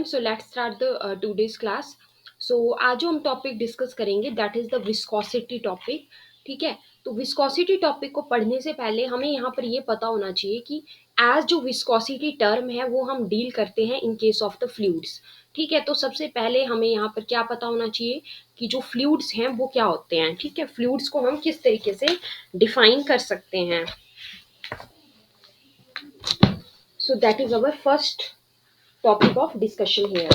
So let's start the today's class. So आज जो हम टॉपिक डिस्कस करेंगे that is the viscosity topic. ठीक है, तो विस्कोसिटी टॉपिक को पढ़ने से पहले हमें यहाँ पर ये पता होना चाहिए कि एज जो विस्कोसिटी टर्म है वो हम डील करते हैं in case of the fluids. ठीक है, तो सबसे पहले हमें यहाँ पर क्या पता होना चाहिए कि जो फ्लूइड्स हैं वो क्या होते हैं। ठीक है, फ्लूइड्स को हम किस तरीके से डिफाइन कर सकते हैं। So that is our first topic of discussion here.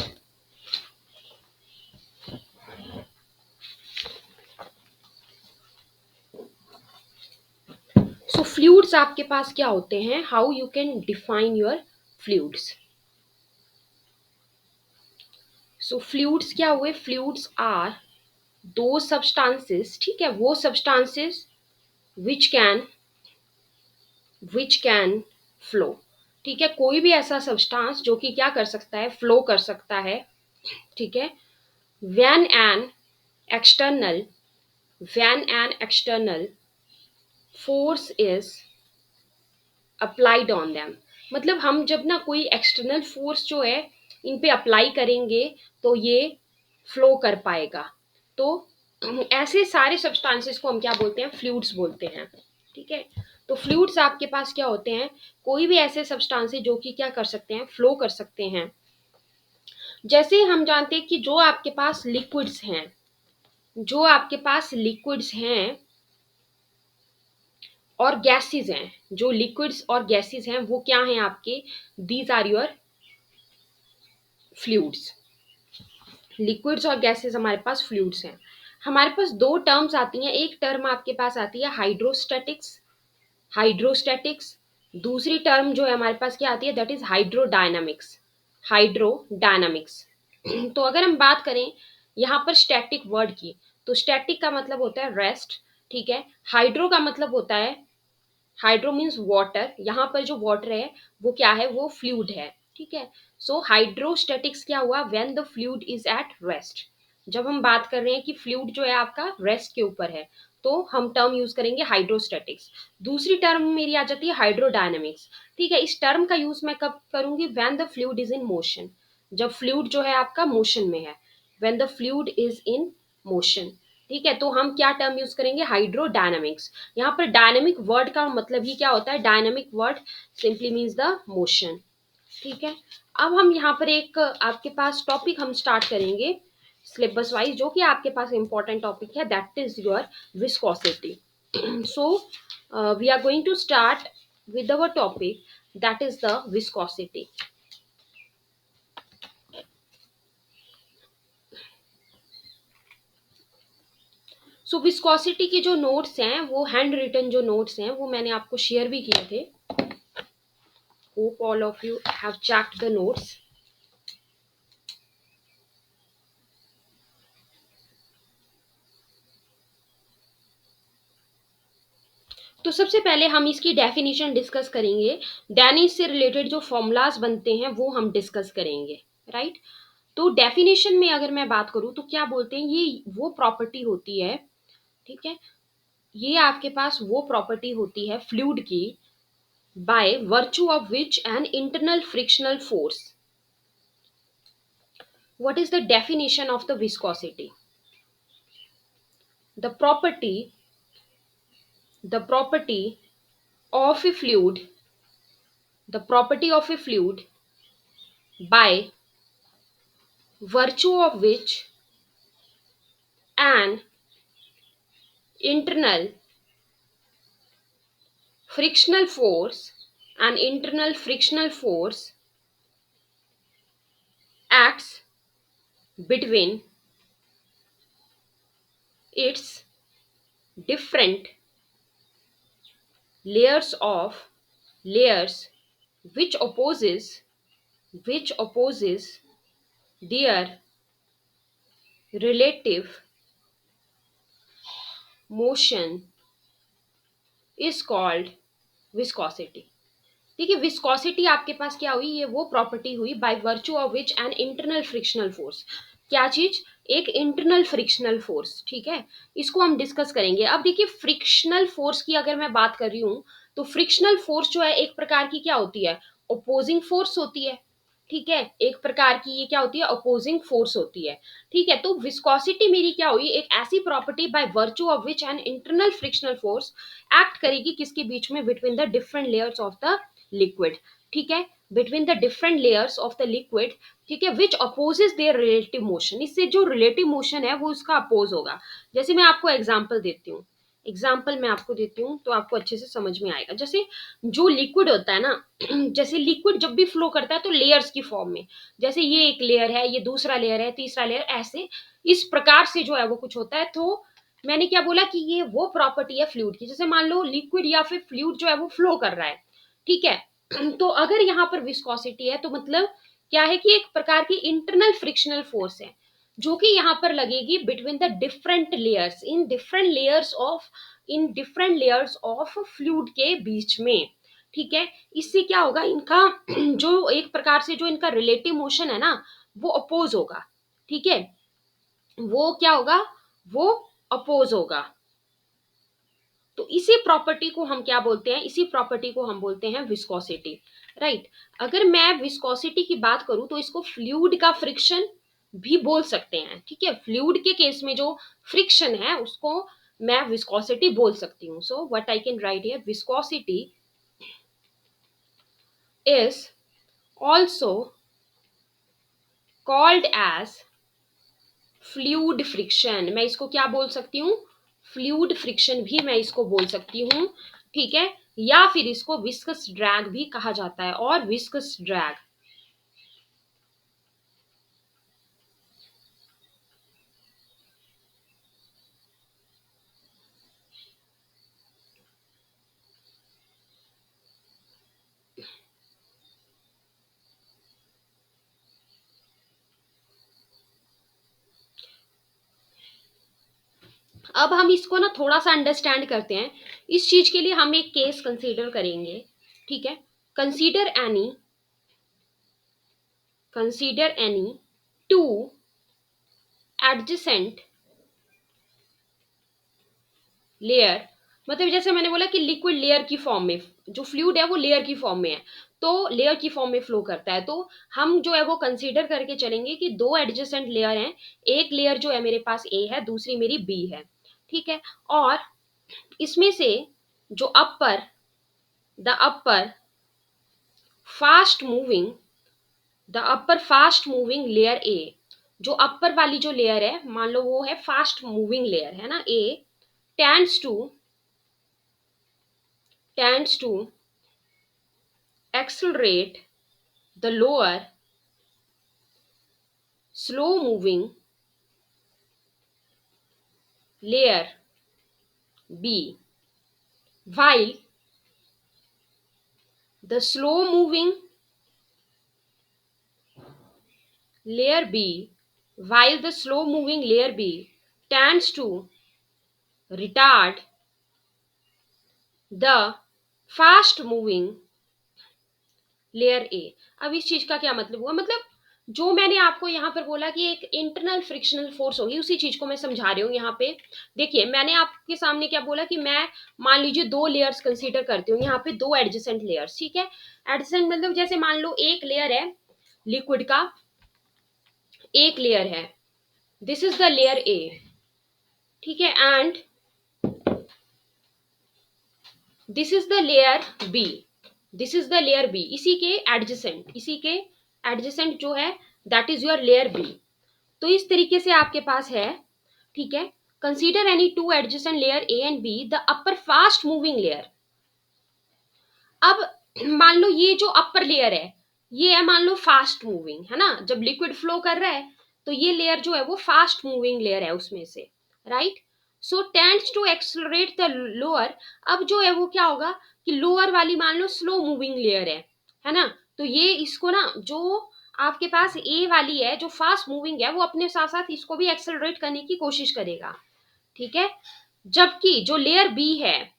So fluids आपके पास क्या होते हैं, how you can define your fluids. So fluids क्या हुए, fluids are those substances, ठीक है, वो substances which can flow. ठीक है, कोई भी ऐसा सब्सटेंस जो कि क्या कर सकता है, फ्लो कर सकता है। ठीक है, when an external force is applied on them, मतलब हम जब ना कोई एक्सटर्नल फोर्स जो है इन पे अप्लाई करेंगे तो ये फ्लो कर पाएगा। तो ऐसे सारे सब्सटेंसेस को हम क्या बोलते हैं, फ्लूइड्स बोलते हैं। ठीक है, तो फ्लूइड्स आपके पास क्या होते हैं, कोई भी ऐसे सब्सटेंसेस जो कि क्या कर सकते हैं, फ्लो कर सकते हैं। जैसे हम जानते हैं कि जो आपके पास लिक्विड्स हैं और गैसेस हैं, जो लिक्विड्स और गैसेस हैं वो क्या हैं आपके, these are your fluids. Liquids और गैसेस हमारे पास फ्लूइड्स हैं। हमारे पास दो टर्म्स आती हैं, एक टर्म आपके पास आती है हाइड्रोस्टैटिक्स। दूसरी टर्म जो है हमारे पास क्या आती है, दैट इज हाइड्रोडायनामिक्स। तो अगर हम बात करें यहाँ पर स्टैटिक वर्ड की, तो स्टैटिक का मतलब होता है रेस्ट। ठीक है, हाइड्रो का मतलब होता है, हाइड्रो मीन्स वाटर, यहाँ पर जो वाटर है वो क्या है, वो फ्लूइड है। ठीक है, सो हाइड्रोस्टैटिक्स क्या हुआ, when the fluid is at rest. जब हम बात कर रहे हैं कि फ्लूइड जो है आपका रेस्ट के ऊपर है तो हम टर्म यूज करेंगे हाइड्रोस्टैटिक्स। दूसरी टर्म मेरी आ जाती है हाइड्रोडायनामिक्स। ठीक है, इस टर्म का यूज मैं कब करूंगी, when the fluid is in motion, जब फ्लूइड जो है आपका मोशन में है, when the fluid is in motion. ठीक है, तो हम क्या टर्म यूज करेंगे, हाइड्रोडायनामिक्स। यहाँ पर डायनेमिक वर्ड का मतलब ही क्या होता है, dynamic word simply means the motion. ठीक है, अब हम यहाँ पर एक आपके पास टॉपिक हम स्टार्ट करेंगे सिलेबस वाइज, जो कि आपके पास इंपॉर्टेंट टॉपिक है, that is your viscosity. So we are going to start with our topic that is the viscosity. So viscosity के जो नोट्स हैं, वो हैंड रिटन जो नोट्स हैं वो मैंने आपको शेयर भी किए थे। Hope all of you have checked the notes. तो सबसे पहले हम इसकी डेफिनेशन डिस्कस करेंगे, देन इससे रिलेटेड जो फॉर्मूलाज बनते हैं वो हम डिस्कस करेंगे। राइट, तो डेफिनेशन में अगर मैं बात करूं तो क्या बोलते हैं, ये वो प्रॉपर्टी होती है, ठीक है, ये आपके पास वो प्रॉपर्टी होती है फ्लूइड की, by virtue of which an internal frictional force. What is the definition of the viscosity, the property the property of a fluid the property of a fluid by virtue of which an internal frictional force acts between its different layers which opposes their relative motion is called viscosity। देखिए, viscosity आपके पास क्या हुई, ये वो property हुई by virtue of which an internal frictional force, क्या चीज, एक इंटरनल फ्रिक्शनल फोर्स। ठीक है, इसको हम डिस्कस करेंगे। अब देखिए, फ्रिक्शनल फोर्स की अगर मैं बात कर रही हूं तो फ्रिक्शनल फोर्स जो है एक प्रकार की क्या होती है, ओपोजिंग फोर्स होती है। ठीक है, एक प्रकार की ये क्या होती है, अपोजिंग फोर्स होती है। ठीक है, तो विस्कोसिटी मेरी क्या हुई, एक ऐसी property by virtue of which an internal frictional force act करेगी किसके बीच में, between the different layers of the liquid. ठीक है, between the different layers of the liquid. ठीक है, विच अपोजेस देयर रिलेटिव मोशन, इससे जो रिलेटिव मोशन है वो उसका अपोज होगा। जैसे मैं आपको एग्जाम्पल देती हूँ, एग्जाम्पल मैं आपको देती हूँ तो आपको अच्छे से समझ में आएगा। जैसे जो लिक्विड होता है ना, जैसे लिक्विड जब भी फ्लो करता है तो लेयर्स की फॉर्म में, जैसे ये एक लेयर है, ये दूसरा लेयर है, तीसरा लेयर, ऐसे इस प्रकार से जो है वो कुछ होता है। तो मैंने क्या बोला कि ये वो प्रॉपर्टी है फ्लूइड की। जैसे मान लो लिक्विड या फिर फ्लूइड जो है वो फ्लो कर रहा है, ठीक है, तो अगर यहाँ पर विस्कोसिटी है तो मतलब क्या है कि एक प्रकार की इंटरनल फ्रिक्शनल फोर्स है जो कि यहाँ पर लगेगी between the different layers, in different layers of fluid के बीच में। ठीक है, इससे क्या होगा, इनका जो एक प्रकार से जो इनका रिलेटिव मोशन है ना वो अपोज होगा। ठीक है, वो क्या होगा, वो अपोज होगा। तो इसी प्रॉपर्टी को हम क्या बोलते हैं, इसी प्रॉपर्टी को हम बोलते हैं विस्कोसिटी। राइट, अगर मैं विस्कोसिटी की बात करूं तो इसको फ्लूइड का फ्रिक्शन भी बोल सकते हैं। ठीक है, फ्लूइड के केस में जो फ्रिक्शन है उसको मैं विस्कोसिटी बोल सकती हूँ। So what I can write here, viscosity is also called as fluid friction. मैं इसको क्या बोल सकती हूँ, फ्लूइड फ्रिक्शन भी मैं इसको बोल सकती हूँ। ठीक है, या फिर इसको विस्कस ड्रैग भी कहा जाता है, और विस्कस ड्रैग। अब हम इसको ना थोड़ा सा अंडरस्टैंड करते हैं। इस चीज के लिए हम एक केस कंसीडर करेंगे। ठीक है, consider any consider any two adjacent layer. मतलब जैसे मैंने बोला कि लिक्विड लेयर की फॉर्म में, जो फ्लूइड है वो लेयर की फॉर्म में है, तो लेयर की फॉर्म में फ्लो करता है। तो हम जो है वो कंसीडर करके चलेंगे कि दो एडजेसेंट लेयर हैं। एक लेयर जो है मेरे पास ए है, दूसरी मेरी बी है। ठीक है, और इसमें से जो the upper fast moving upper fast moving layer A, जो अपर वाली जो लेयर है, मान लो वो है फास्ट मूविंग लेयर है ना ए, tends to tends to accelerate the lower slow moving layer B, while the slow moving layer B while the slow moving layer B tends to retard the fast moving layer A. अब इस चीज का क्या मतलब हुआ, मतलब जो मैंने आपको यहाँ पर बोला कि एक इंटरनल फ्रिक्शनल फोर्स होगी, उसी चीज को मैं समझा रही हूँ यहाँ पे। देखिए मैंने आपके सामने क्या बोला कि मैं मान लीजिए दो लेयर्स कंसीडर करती हूँ, यहाँ पे दो एडजेसेंट लेयर्स। ठीक है, एडजेसेंट मतलब जैसे मान लो एक लेयर है लिक्विड का, एक लेयर है, this is the layer a. ठीक है, and this is the layer b, this is the layer b, इसी के एडजेसेंट जो है that is your layer b. तो इस तरीके से आपके पास है। ठीक है, consider any two adjacent layer a and b the upper fast moving layer. अब मान लो ये जो अपर लेयर है ये है मान लो फास्ट मूविंग है ना, जब लिक्विड फ्लो कर रहा है तो ये लेयर जो है वो फास्ट मूविंग लेयर है उसमें से। Right, so tends to accelerate the lower. अब जो है वो क्या होगा कि लोअर वाली मान लो स्लो मूविंग लेयर है ना, तो ये इसको ना जो आपके पास ए वाली है जो फास्ट मूविंग है वो अपने साथ साथ इसको भी एक्सेलरेट करने की कोशिश करेगा। ठीक है, जबकि जो लेयर बी है,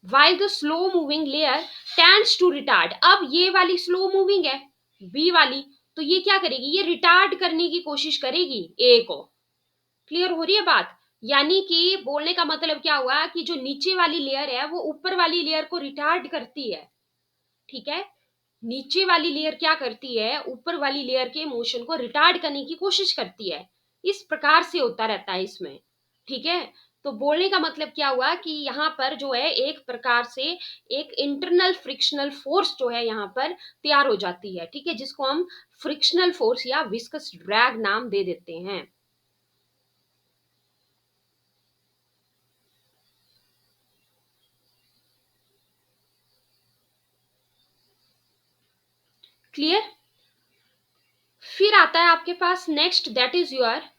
while the slow moving layer tends to retard, अब ये वाली स्लो मूविंग है बी वाली, तो ये क्या करेगी, ये रिटार्ड करने की कोशिश करेगी ए को। क्लियर हो रही है बात, यानी कि बोलने का मतलब क्या हुआ कि जो नीचे वाली लेयर है वो ऊपर वाली लेयर को रिटार्ड करती है। ठीक है, नीचे वाली लेयर क्या करती है, ऊपर वाली लेयर के मोशन को रिटार्ड करने की कोशिश करती है। इस प्रकार से होता रहता है इसमें, ठीक है। तो बोलने का मतलब क्या हुआ कि यहाँ पर जो है एक प्रकार से एक इंटरनल फ्रिक्शनल फोर्स जो है यहाँ पर तैयार हो जाती है, ठीक है, जिसको हम फ्रिक्शनल फोर्स या विस्कस ड्रैग नाम दे देते हैं। क्लियर। फिर आता है आपके पास next, that is your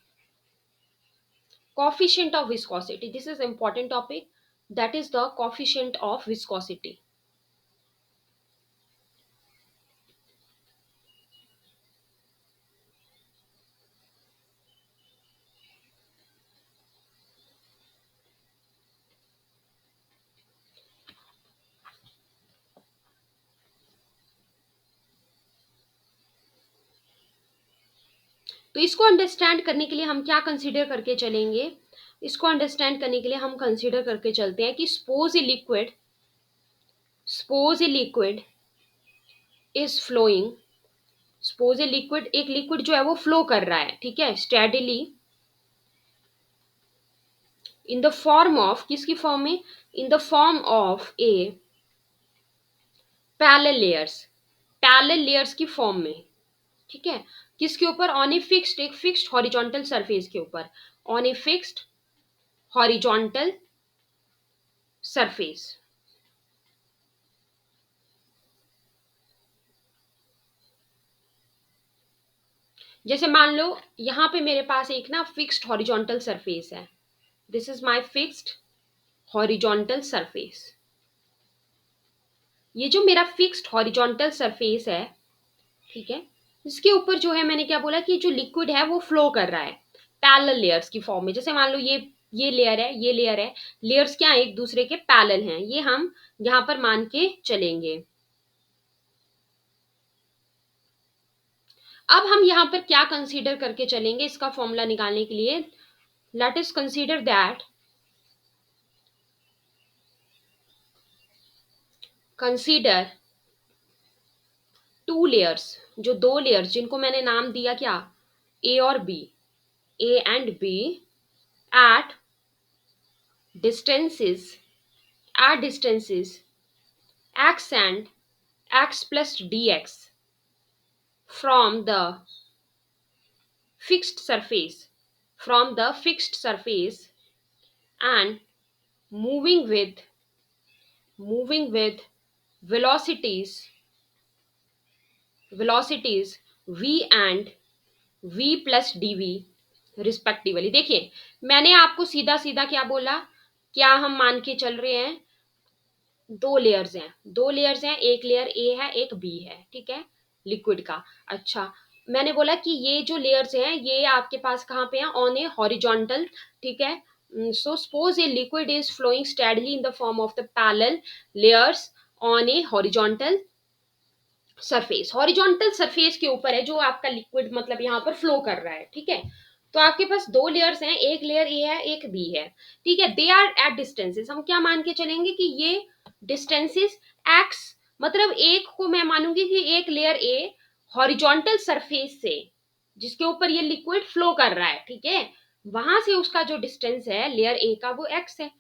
coefficient of viscosity. This is important topic, that is the coefficient of viscosity. तो इसको अंडरस्टैंड करने के लिए हम क्या कंसीडर करके चलेंगे, इसको अंडरस्टैंड करने के लिए हम कंसीडर करके चलते हैं कि suppose a liquid is flowing, suppose a liquid, एक लिक्विड जो है वो फ्लो कर रहा है, ठीक है, steadily in the form of, किसकी फॉर्म में, in the form of a parallel layers, parallel layers की फॉर्म में, ठीक है, किसके ऊपर, ऑन ए फिक्स्ड, एक फिक्स्ड हॉरिजॉन्टल सरफेस के ऊपर, on a fixed horizontal surface. जैसे मान लो यहां पे मेरे पास एक ना फिक्स्ड हॉरिजॉन्टल सरफेस है, this is my fixed horizontal surface. ये जो मेरा फिक्स्ड हॉरिजॉन्टल सरफेस है, ठीक है, इसके ऊपर जो है मैंने क्या बोला कि जो लिक्विड है वो फ्लो कर रहा है पैरेलल लेयर्स की फॉर्म में। जैसे मान लो ये लेयर है, ये लेयर है, लेयर्स क्या है, एक दूसरे के पैरेलल हैं, ये हम यहां पर मान के चलेंगे। अब हम यहां पर क्या कंसीडर करके चलेंगे इसका फॉर्मूला निकालने के लिए, let us consider that, consider two layers, जो दो लेयर्स जिनको मैंने नाम दिया क्या, ए और b, a and b, at distances, at distances x and x plus dx from the fixed surface, from the fixed surface, and moving with moving with velocities, velocities v and v plus dv respectively. देखिए मैंने आपको सीधा सीधा क्या बोला, क्या हम मान के चल रहे हैं, दो लेयर्स हैं, दो लेयर्स हैं, एक लेयर ए है एक बी है, ठीक है, लिक्विड का। अच्छा, मैंने बोला कि ये जो लेयर्स हैं ये आपके पास कहाँ पे हैं, ऑन ए हॉरिजॉन्टल, ठीक है। So suppose a liquid is flowing steadily in the form of the parallel layers on a horizontal surface, horizontal surface के ऊपर है जो आपका लिक्विड मतलब यहाँ पर फ्लो कर रहा है, ठीक है। तो आपके पास दो लेयर्स हैं, एक लेयर ए है एक बी है, ठीक है, दे आर एट डिस्टेंसेस। हम क्या मान के चलेंगे कि ये डिस्टेंसेस एक्स, मतलब एक को मैं मानूंगी कि एक लेयर ए हॉरिजॉन्टल सरफेस से जिसके ऊपर ये लिक्विड फ्लो कर रहा है, ठीक है, वहां से उसका जो डिस्टेंस है लेयर ए का वो एक्स है,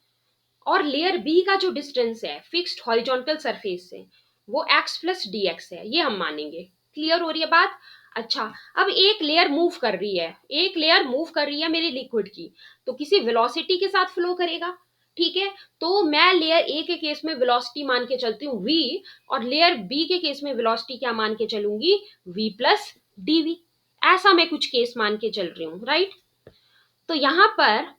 और लेयर बी का जो डिस्टेंस है फिक्स्ड हॉरिजॉन्टल सरफेस से वो x प्लस डी एक्स है, ये हम मानेंगे। क्लियर हो रही है बात। अच्छा, अब एक लेयर मूव कर रही है, एक लेयर मूव कर रही है मेरी लिक्विड की, तो किसी वेलोसिटी के साथ फ्लो करेगा, ठीक है। तो मैं लेयर ए के केस में वेलोसिटी मान के चलती हूँ v, और लेयर बी के केस में वेलोसिटी क्या मान के चलूंगी, v प्लस डीवी। ऐसा मैं कुछ केस मान के चल रही हूँ, राइट। तो यहां पर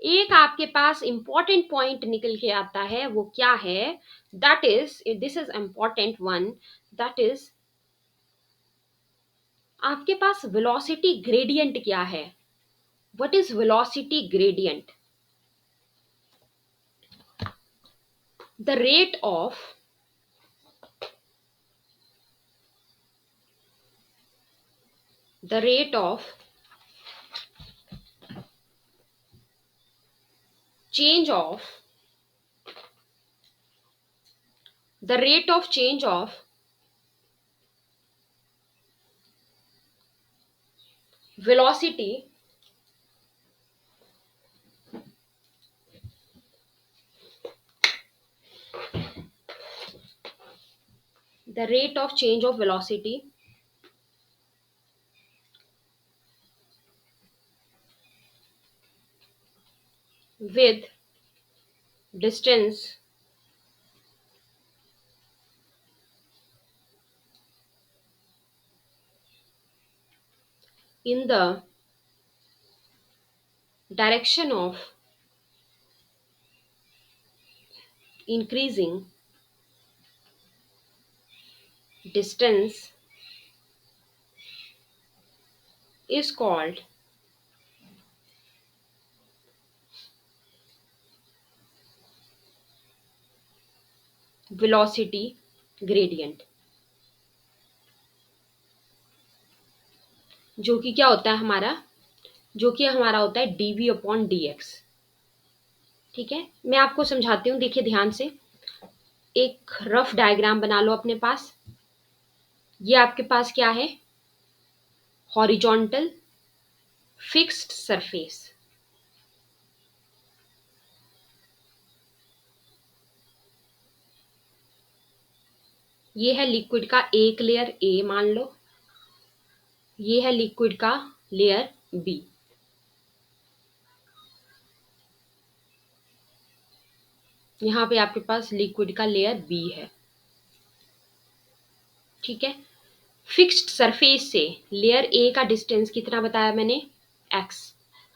एक आपके पास इंपॉर्टेंट पॉइंट निकल के आता है, वो क्या है, that is, this is important one, that is आपके पास वेलोसिटी ग्रेडियंट क्या है। What is velocity gradient, the rate of the rate of change of the rate of change of velocity the rate of change of velocity with distance in the direction of increasing distance is called velocity gradient, जो कि क्या होता है हमारा, जो कि हमारा होता है dv अपॉन dx। ठीक है, मैं आपको समझाती हूँ, देखिए ध्यान से। एक रफ डायग्राम बना लो अपने पास। ये आपके पास क्या है, हॉरिजॉन्टल फिक्स्ड सरफेस। ये है लिक्विड का एक लेयर ए मान लो, ये है लिक्विड का लेयर बी। यहाँ पे आपके पास लिक्विड का लेयर बी है। ठीक है, फिक्स्ड सरफेस से लेयर ए का डिस्टेंस कितना बताया मैंने, एक्स।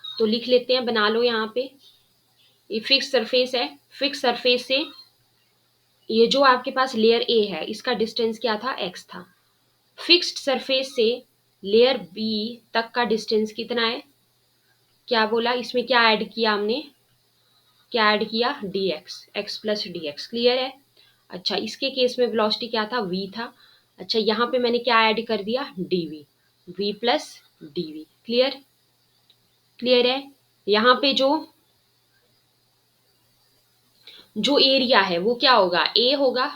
तो लिख लेते हैं, बना लो यहाँ पे। ये फिक्स सरफेस है, फिक्स सरफेस से ये जो आपके पास लेयर ए है इसका डिस्टेंस क्या था, एक्स था। फिक्स्ड सरफेस से लेयर बी तक का डिस्टेंस कितना है, क्या बोला, इसमें क्या ऐड किया हमने, क्या ऐड किया, D x, x plus D x. Clear है। अच्छा, इसके केस में वेलोसिटी क्या था, v था। अच्छा, यहाँ पे मैंने क्या ऐड कर दिया, dv, v plus dv। Clear, clear है। यहाँ पे जो जो एरिया है वो क्या होगा, a होगा।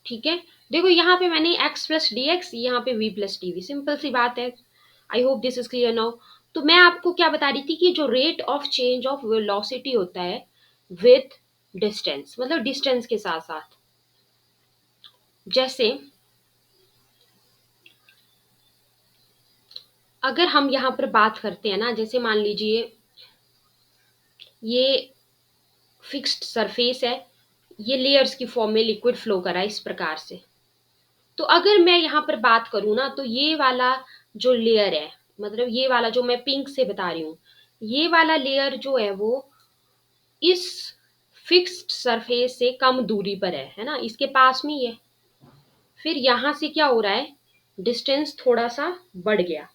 ठीक है, देखो यहाँ पे मैंने x प्लस डी एक्स, यहाँ पे v plus D V, simple सी बात है। I hope this is clear now. तो मैं आपको क्या बता रही थी कि जो rate of change of velocity होता है विथ डिस्टेंस, मतलब डिस्टेंस के साथ साथ, जैसे अगर हम यहाँ पर बात करते हैं ना, जैसे मान लीजिए ये फिक्स्ड सरफेस है, ये लेयर्स की फॉर्म में लिक्विड फ्लो करा है इस प्रकार से। तो अगर मैं यहाँ पर बात करूँ ना, तो ये वाला जो लेयर है, मतलब ये वाला जो मैं पिंक से बता रही हूँ, ये वाला लेयर जो है वो इस फिक्स्ड सरफेस से कम दूरी पर है ना, इसके पास में ही है। फिर यहाँ से क्या हो रहा है, डिस्टेंस थोड़ा सा बढ़ गया,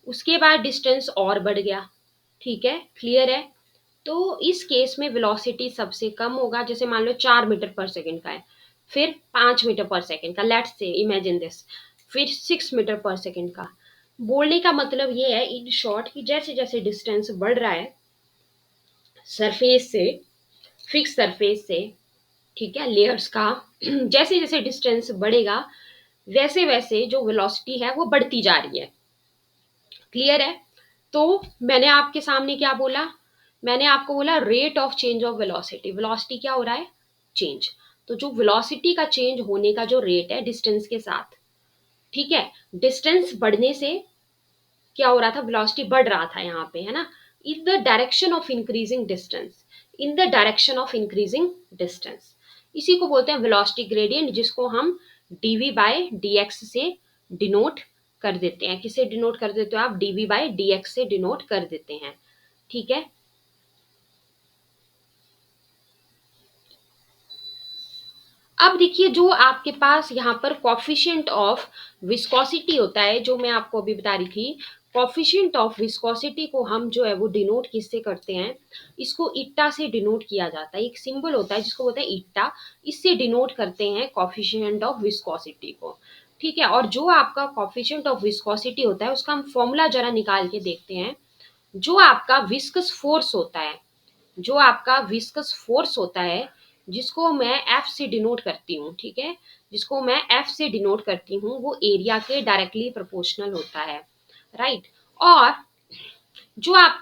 उसके बाद डिस्टेंस और बढ़ गया। ठीक है, क्लियर है। तो इस केस में वेलोसिटी सबसे कम होगा, जैसे मान लो 4 मीटर पर सेकेंड का है, फिर 5 मीटर पर सेकेंड का, लेट्स से इमेजिन दिस, फिर 6 मीटर पर सेकेंड का। बोलने का मतलब ये है इन शॉर्ट कि जैसे जैसे डिस्टेंस बढ़ रहा है सरफेस से, फिक्स सरफेस से, ठीक है, लेयर्स का जैसे जैसे डिस्टेंस बढ़ेगा वैसे वैसे जो वेलोसिटी है वो बढ़ती जा रही है। क्लियर है। तो मैंने आपके सामने क्या बोला, मैंने आपको बोला rate of change of velocity. Velocity क्या हो रहा है, चेंज। तो जो वेलोसिटी का चेंज होने का जो रेट है डिस्टेंस के साथ, ठीक है, डिस्टेंस बढ़ने से क्या हो रहा था, वेलोसिटी बढ़ रहा था यहाँ पे, है ना, in the direction of increasing distance, in the direction of increasing distance. इसी को बोलते हैं वेलोसिटी ग्रेडियंट, जिसको हम dv बाय dx से डिनोट कर देते हैं। किसे डिनोट कर देते हो आप, dv बाय dx से डिनोट कर देते हैं। ठीक है, अब देखिए जो आपके पास यहाँ पर कॉफिशिएंट ऑफ विस्कोसिटी होता है, जो मैं आपको अभी बता रही थी, कॉफिशिएंट ऑफ विस्कोसिटी को हम जो है वो डिनोट किससे करते हैं, इसको इट्टा से डिनोट किया जाता है। एक सिंबल होता है जिसको बोलते हैं इट्टा, इससे डिनोट करते हैं कॉफिशिएंट ऑफ विस्कोसिटी को। ठीक है, और जो आपका कॉफिशिएंट ऑफ विस्कोसिटी होता है उसका हम फॉर्मूला जरा निकाल के देखते हैं। जो आपका विस्कस फोर्स होता है, जो आपका विस्कस फोर्स होता है, जिसको मैं एफ से डिनोट करती हूँ, ठीक है, जिसको मैं एफ से डिनोट करती हूँ, वो एरिया के डायरेक्टली प्रोपोर्शनल होता है। राइट। और जो आपके